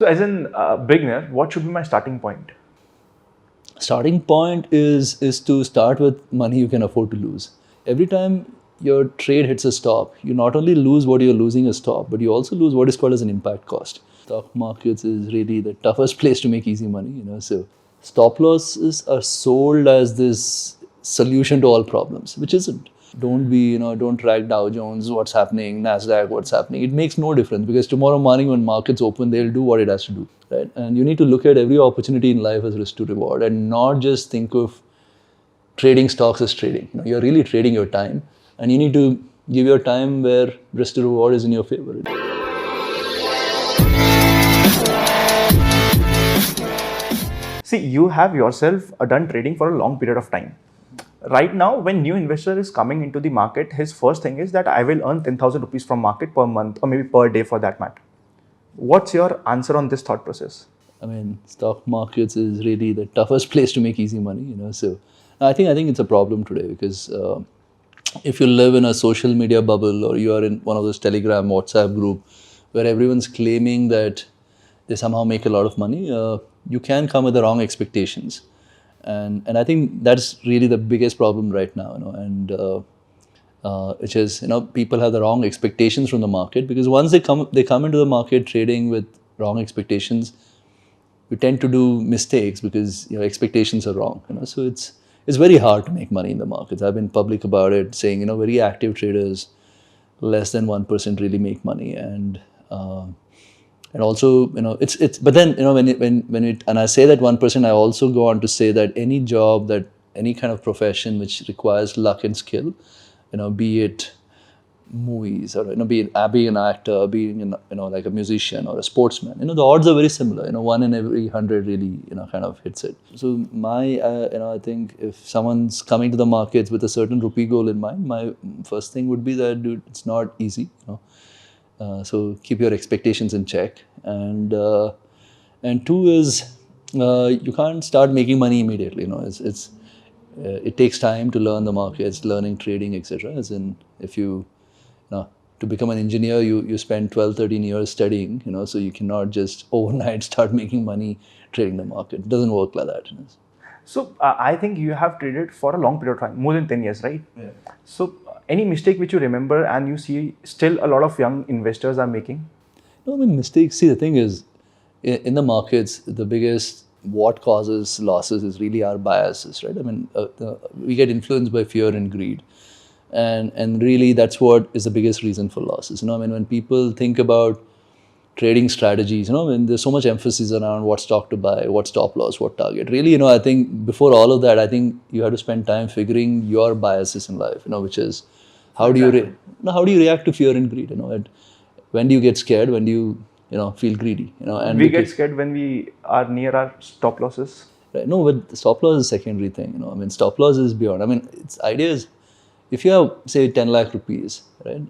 So as an beginner, what should be my starting point? Starting point is to start with money you can afford to lose. Every time your trade hits a stop, you not only lose what you're losing a stop, but you also lose what is called as an impact cost. Stock markets is really the toughest place to make easy money. So stop losses are sold as this solution to all problems, which isn't. Don't track Dow Jones, what's happening, Nasdaq, what's happening. It makes no difference because tomorrow morning when markets open, they'll do what it has to do, right? And you need to look at every opportunity in life as risk to reward and not just think of trading stocks as trading. You're really trading your time, and you need to give your time where risk to reward is in your favor. See, you have yourself done trading for a long period of time. Right now, when new investor is coming into the market, his first thing is that I will earn 10,000 rupees from market per month or maybe per day for that matter. What's your answer on this thought process? I mean, stock markets is really the toughest place to make easy money. So I think it's a problem today because if you live in a social media bubble or you are in one of those Telegram, WhatsApp group where everyone's claiming that they somehow make a lot of money, you can come with the wrong expectations. And I think that's really the biggest problem right now, which is people have the wrong expectations from the market because once they come into the market trading with wrong expectations, you tend to do mistakes because your expectations are wrong. So it's very hard to make money in the markets. I've been public about it, saying very active traders, less than 1% really make money, and also it's but then when it and I say that 1%, I also go on to say that any job, that any kind of profession which requires luck and skill, be it movies or being an actor, being like a musician or a sportsman, the odds are very similar. One in every 100 really kind of hits it. So my I think if someone's coming to the markets with a certain rupee goal in mind, my first thing would be that, dude, it's not easy. So keep your expectations in check, and two is you can't start making money immediately. It takes time to learn the markets, learning trading, etc. As in, if you to become an engineer, you spend 12, 13 years studying, so you cannot just overnight start making money trading the market. It doesn't work like that. So I think you have traded for a long period of time, more than 10 years, right? Yeah. So any mistake which you remember and you see still a lot of young investors are making? No, I mean, mistakes. See, the thing is, in the markets, the biggest what causes losses is really our biases, right? I mean, we get influenced by fear and greed. And really that's what is the biggest reason for losses. I mean, when people think about trading strategies, when there's so much emphasis around what stock to buy, what stop loss, what target. Really, I think before all of that, I think you have to spend time figuring your biases in life, which is how do you react to fear and greed? When do you get scared? When do you feel greedy? And we get scared when we are near our stop losses. Right. No, but stop loss is a secondary thing. I mean, stop loss is beyond. I mean, its idea is, if you have, say, 10 lakh rupees, right?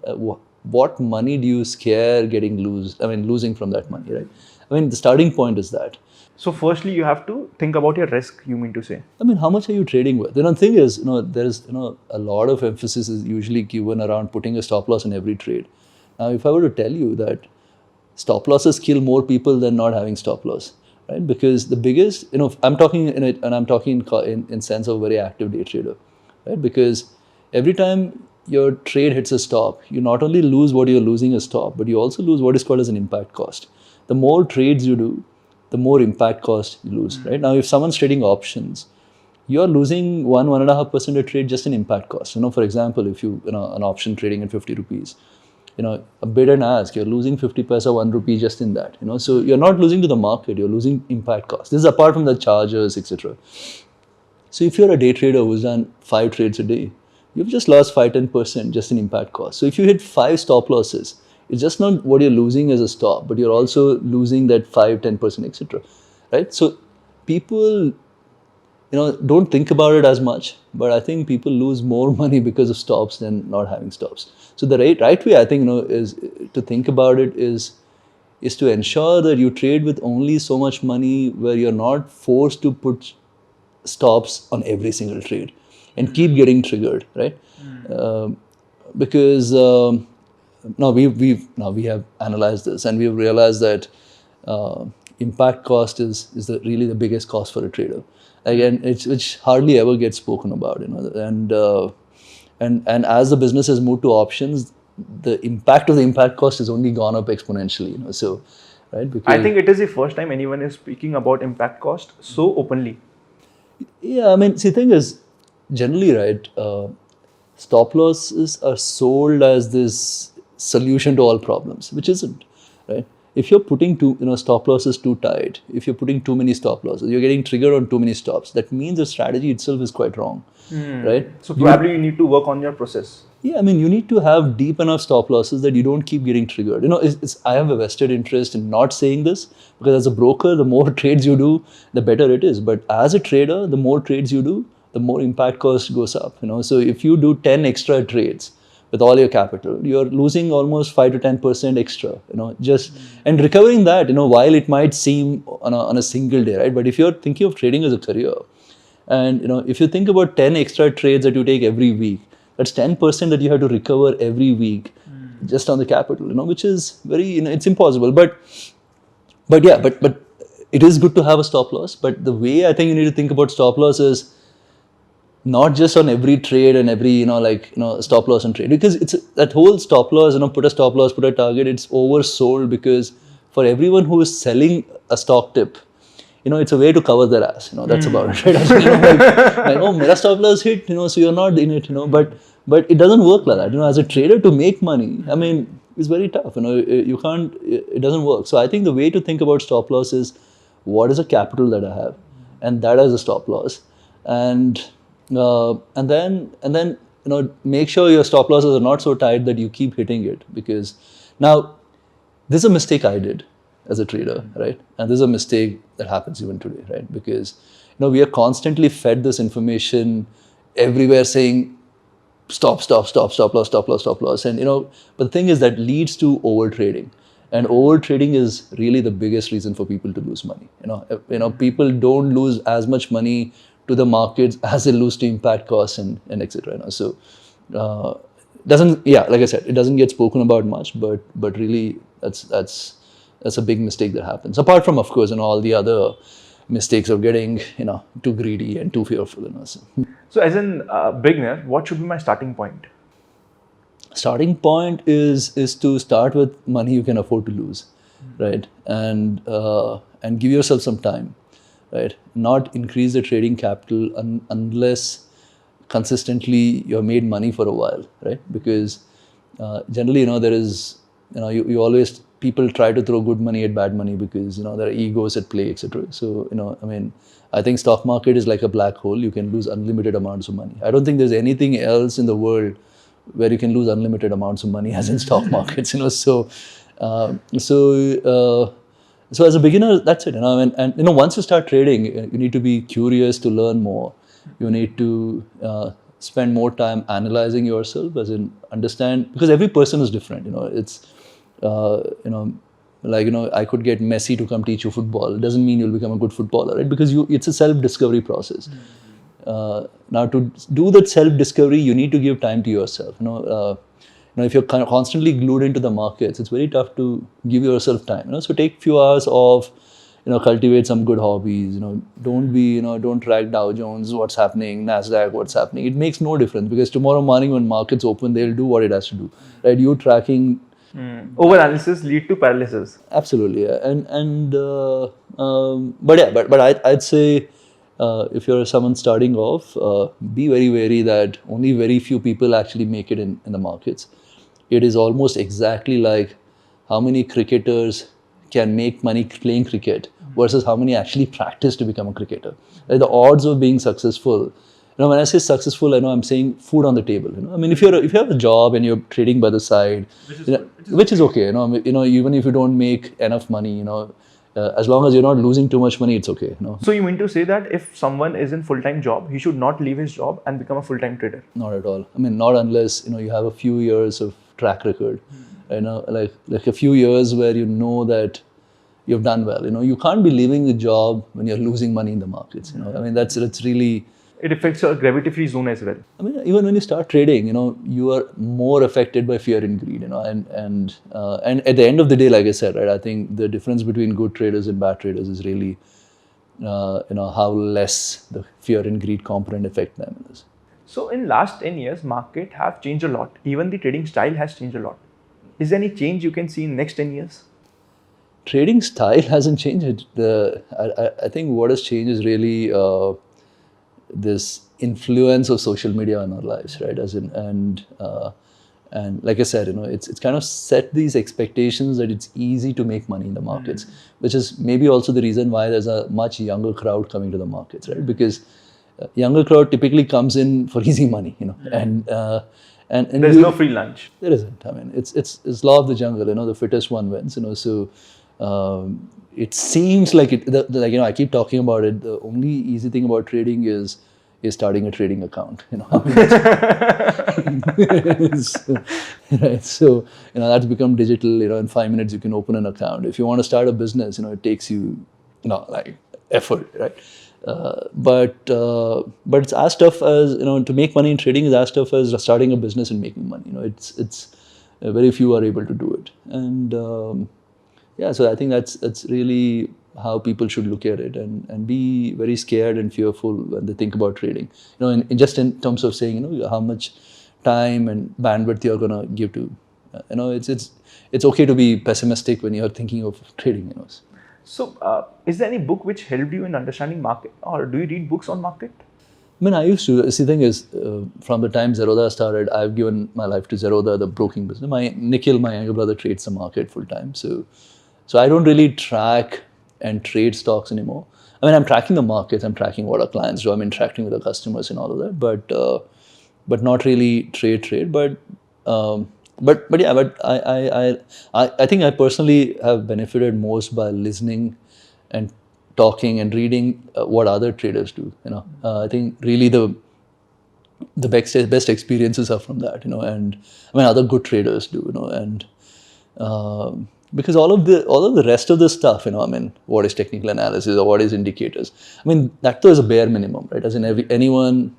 What money do you scare losing from that money, right? I mean, the starting point is that. So firstly, you have to think about your risk, you mean to say? I mean, how much are you trading with? The thing is, there's, a lot of emphasis is usually given around putting a stop loss in every trade. Now, if I were to tell you that stop losses kill more people than not having stop loss, right? Because the biggest, I'm talking in it, and I'm talking in sense of a very active day trader, right? Because every time your trade hits a stop, you not only lose what you're losing a stop, but you also lose what is called as an impact cost. The more trades you do, the more impact cost you lose, right? Now, if someone's trading options, you're losing 1.5% a trade just in impact cost. For example, if an option trading at 50 rupees, a bid and ask, you're losing 50 paisa, 1 rupee just in that. So you're not losing to the market, you're losing impact cost. This is apart from the charges, etc. So if you're a day trader who's done 5 trades a day, you've just lost 5-10% just in impact cost. So if you hit 5 stop losses, it's just not what you're losing as a stop, but you're also losing that 5-10%, etc. Right? So people, don't think about it as much, but I think people lose more money because of stops than not having stops. So the right way, I think, is to think about it is to ensure that you trade with only so much money where you're not forced to put stops on every single trade and keep getting triggered, right? Because now we have analyzed this and we've realized that impact cost is really the biggest cost for a trader. Again, which hardly ever gets spoken about, and as the business has moved to options, the impact of the impact cost has only gone up exponentially. So, right? Because I think it is the first time anyone is speaking about impact cost so openly. yeah, I mean, see, the thing is, generally, right, stop losses are sold as this solution to all problems, which isn't, right? If you're putting stop losses too tight, if you're putting too many stop losses, you're getting triggered on too many stops. That means the strategy itself is quite wrong, right? So probably you need to work on your process. Yeah, I mean, you need to have deep enough stop losses that you don't keep getting triggered. I have a vested interest in not saying this because as a broker, the more trades you do, the better it is. But as a trader, the more trades you do, the more impact cost goes up. So if you do 10 extra trades with all your capital, you're losing almost 5 to 10% extra. And recovering that, while it might seem on a single day, right? But if you're thinking of trading as a career, and if you think about 10 extra trades that you take every week, that's 10% that you have to recover every week just on the capital, which is very, it's impossible. But it is good to have a stop loss. But the way I think you need to think about stop loss is not just on every trade and every, stop loss and trade. Because it's that whole stop loss, put a stop loss, put a target, it's oversold because for everyone who is selling a stock tip, it's a way to cover their ass. That's about it, right? Oh, mera stop loss hit, so you're not in it, but it doesn't work like that. As a trader, to make money, I mean, it's very tough. You can't. It doesn't work. So I think the way to think about stop loss is, what is the capital that I have, and that is a stop loss, and then make sure your stop losses are not so tight that you keep hitting it. Because now, this is a mistake I did as a trader, right? And this is a mistake that happens even today, right? Because we are constantly fed this information everywhere saying stop loss, and but the thing is that leads to over trading, and over trading is really the biggest reason for people to lose money. People don't lose as much money to the markets as they lose to impact costs and etc. So like I said, it doesn't get spoken about much, but really that's a big mistake that happens. Apart from, of course, all the other mistakes of getting too greedy and too fearful. So as a beginner, what should be my starting point? Starting point is to start with money you can afford to lose, right? And give yourself some time, right? Not increase the trading capital unless consistently you've made money for a while, right? Because generally, there is, you always, people try to throw good money at bad money because, there are egos at play, etc. So, I think stock market is like a black hole. You can lose unlimited amounts of money. I don't think there's anything else in the world where you can lose unlimited amounts of money as in stock markets, So as a beginner, that's it. And once you start trading, you need to be curious to learn more. You need to spend more time analyzing yourself, as in understand, because every person is different. It's I could get Messi to come teach you football. It doesn't mean you'll become a good footballer, right? Because it's a self-discovery process. Now, to do that self-discovery, you need to give time to yourself. If you're constantly glued into the markets, it's very tough to give yourself time. So take few hours off. Cultivate some good hobbies. Don't track Dow Jones, what's happening, Nasdaq, what's happening. It makes no difference, because tomorrow morning when markets open, they'll do what it has to do, right? You tracking. Over-analysis lead to paralysis. Absolutely, yeah. But I'd say if you're someone starting off, be very wary that only very few people actually make it in the markets. It is almost exactly like how many cricketers can make money playing cricket versus how many actually practice to become a cricketer. The odds of being successful, when I say successful, I know I'm saying food on the table. If you have a job and you're trading by the side, which is okay. Even if you don't make enough money, as long as you're not losing too much money, it's okay. So you mean to say that if someone is in full-time job, he should not leave his job and become a full-time trader? Not at all. Not unless you have a few years of track record. Like a few years where that you've done well. You can't be leaving the job when you're losing money in the markets. That's really. It affects your gravity-free zone as well. I mean, even when you start trading, you are more affected by fear and greed, and at the end of the day, like I said, right, I think the difference between good traders and bad traders is really, how less the fear and greed component affect them is. So in last 10 years, market have changed a lot. Even the trading style has changed a lot. Is there any change you can see in next 10 years? Trading style hasn't changed. I think what has changed is really this influence of social media on our lives, right? And like I said, it's kind of set these expectations that it's easy to make money in the markets, which is maybe also the reason why there's a much younger crowd coming to the markets, right? Because younger crowd typically comes in for easy money, and There's no free lunch. There isn't. I mean, it's law of the jungle. The fittest one wins. So it seems like I keep talking about it. The only easy thing about trading is starting a trading account. Right. So that's become digital. In 5 minutes you can open an account. If you want to start a business, it takes you like effort, right? But it's as tough as to make money in trading is as tough as starting a business and making money. It's very few are able to do it, and so I think that's really how people should look at it and be very scared and fearful when they think about trading. Just in terms of saying how much time and bandwidth you're gonna give to. It's okay to be pessimistic when you're thinking of trading. So, is there any book which helped you in understanding market, or do you read books on market? I mean, I used to. See, the thing is, from the time Zerodha started, I've given my life to Zerodha, the broking business. Nikhil, my younger brother, trades the market full time. So I don't really track and trade stocks anymore. I mean, I'm tracking the markets. I'm tracking what our clients do. I'm interacting with the customers and all of that. But not really trade. But yeah. But I think I personally have benefited most by listening and talking and reading what other traders do. I think really the best experiences are from that. And I mean other good traders do. And because all of the rest of the stuff, I mean, what is technical analysis or what is indicators? I mean, that is a bare minimum, right? As in anyone,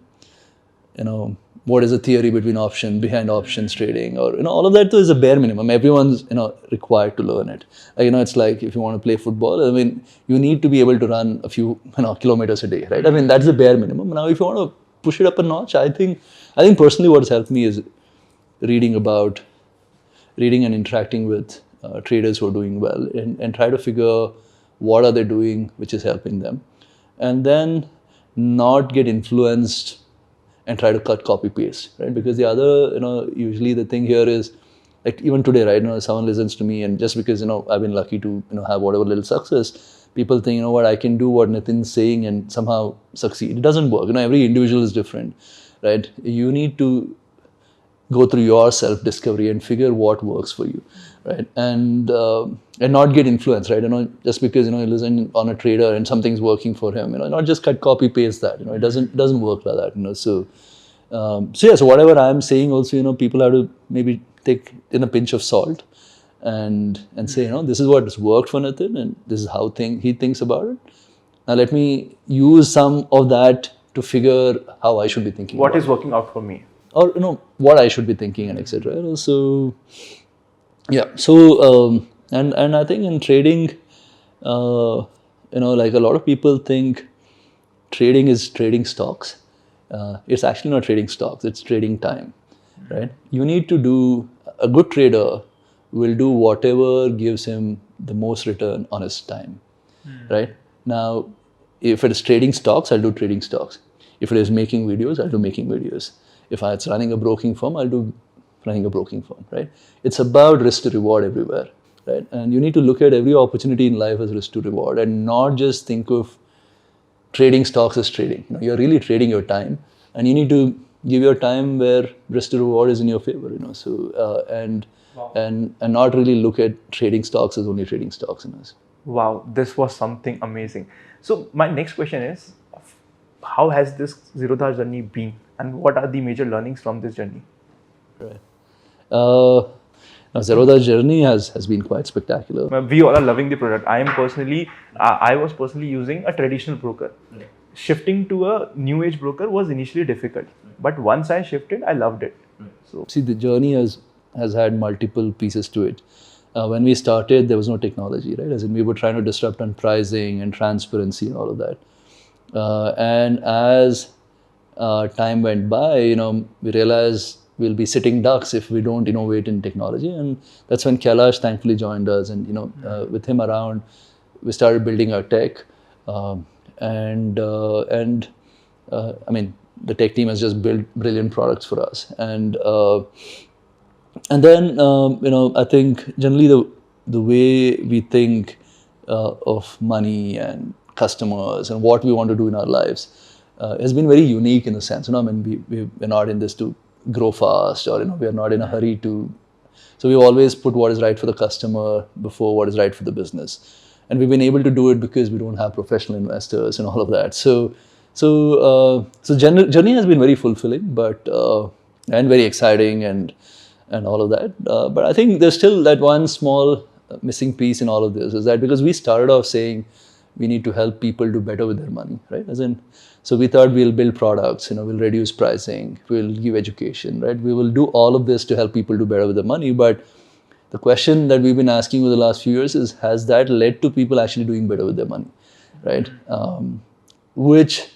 what is the theory behind options trading, or all of that is a bare minimum. Everyone's required to learn it. It's like if you want to play football, I mean, you need to be able to run a few kilometers a day, right? I mean, that's the bare minimum. Now, if you want to push it up a notch, I think personally what has helped me is reading and interacting with traders who are doing well and try to figure what are they doing which is helping them, and then not get influenced and try to copy paste, right? Because the other, usually the thing here is like even today, right? Someone listens to me, and just because I've been lucky to have whatever little success, people think what I can do what Nithin's saying and somehow succeed. It doesn't work. Every individual is different, right? You need to go through your self-discovery and figure what works for you, right? And not get influenced, right? Just because you listen on a trader and something's working for him, not just copy paste that. It doesn't work like that. So whatever I'm saying also, people have to maybe take in a pinch of salt and say, this is what has worked for Nithin and this is how he thinks about it. Now let me use some of that to figure how I should be thinking. What is working out for me? Or what I should be thinking and etc. So yeah. So and I think in trading, like a lot of people think trading is trading stocks. It's actually not trading stocks. It's trading time, right? You need to do. A good trader will do whatever gives him the most return on his time, right? Now, if it is trading stocks, I'll do trading stocks. If it is making videos, I'll do making videos. If it's running a broking firm, I'll do running a broking firm, right? It's about risk to reward everywhere, right? And you need to look at every opportunity in life as risk to reward and not just think of trading stocks as trading. You're really trading your time, and you need to give your time where risk to reward is in your favor, So and not really look at trading stocks as only trading stocks. Wow, this was something amazing. So my next question is, how has this Zerodha journey been, and what are the major learnings from this journey? Right. Now Zerodha's journey has been quite spectacular. We all are loving the product. I was personally using a traditional broker. shifting to a new age broker was initially difficult, but once I shifted, I loved it. So See, the journey has had multiple pieces to it. When we started, there was no technology, right? As in, we were trying to disrupt on pricing and transparency and all of that. And as time went by, we realized we'll be sitting ducks if we don't innovate in technology. And that's when Kailash thankfully joined us. And with him around, we started building our tech. I mean, the tech team has just built brilliant products for us. And then I think generally the way we think of money and customers and what we want to do in our lives has been very unique in the sense. I mean, we're not in this to grow fast, or we are not in a hurry to. So we always put what is right for the customer before what is right for the business. And we've been able to do it because we don't have professional investors and all of that. So journey has been very fulfilling, but and very exciting and all of that. But I think there's still that one small missing piece in all of this, is that because we started off saying we need to help people do better with their money, right? So we thought we'll build products, we'll reduce pricing, we'll give education, right? We will do all of this to help people do better with their money. But the question that we've been asking over the last few years is, has that led to people actually doing better with their money, right? Which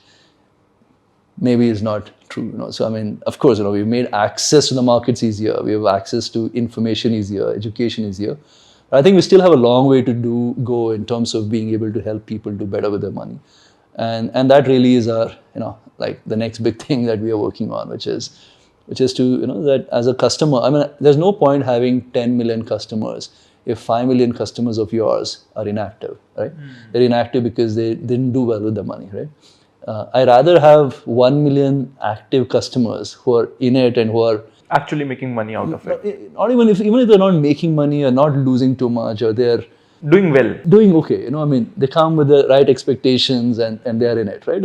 maybe is not true. So I mean, of course, we've made access to the markets easier. We have access to information easier, education easier. But I think we still have a long way to go in terms of being able to help people do better with their money. And that really is our, like the next big thing that we are working on, which is to, that as a customer, I mean, there's no point having 10 million customers if 5 million customers of yours are inactive, right? They're inactive because they didn't do well with their money, right? I rather have 1 million active customers who are in it and who are actually making money out of it. Not even if they're not making money or not losing too much, or they're doing well, doing okay. I mean, they come with the right expectations and they're in it, right?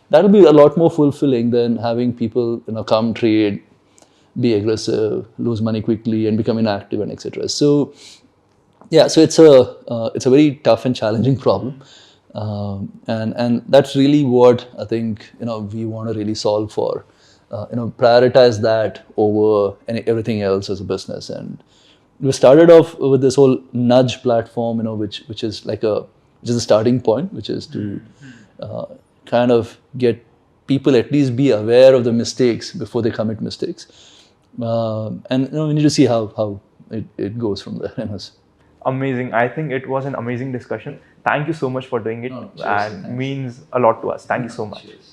That'll be a lot more fulfilling than having people come trade, be aggressive, lose money quickly, and become inactive and etc. So yeah, so it's a very tough and challenging problem. And that's really what I think we want to really solve for. Prioritize that over everything else as a business. And we started off with this whole nudge platform, which is the starting point, which is to kind of get people at least be aware of the mistakes before they commit mistakes. And we need to see how it goes from there. Amazing. I think it was an amazing discussion. Thank you so much for doing it, Cheers, and thanks. means a lot to us. Thank you so much. Cheers.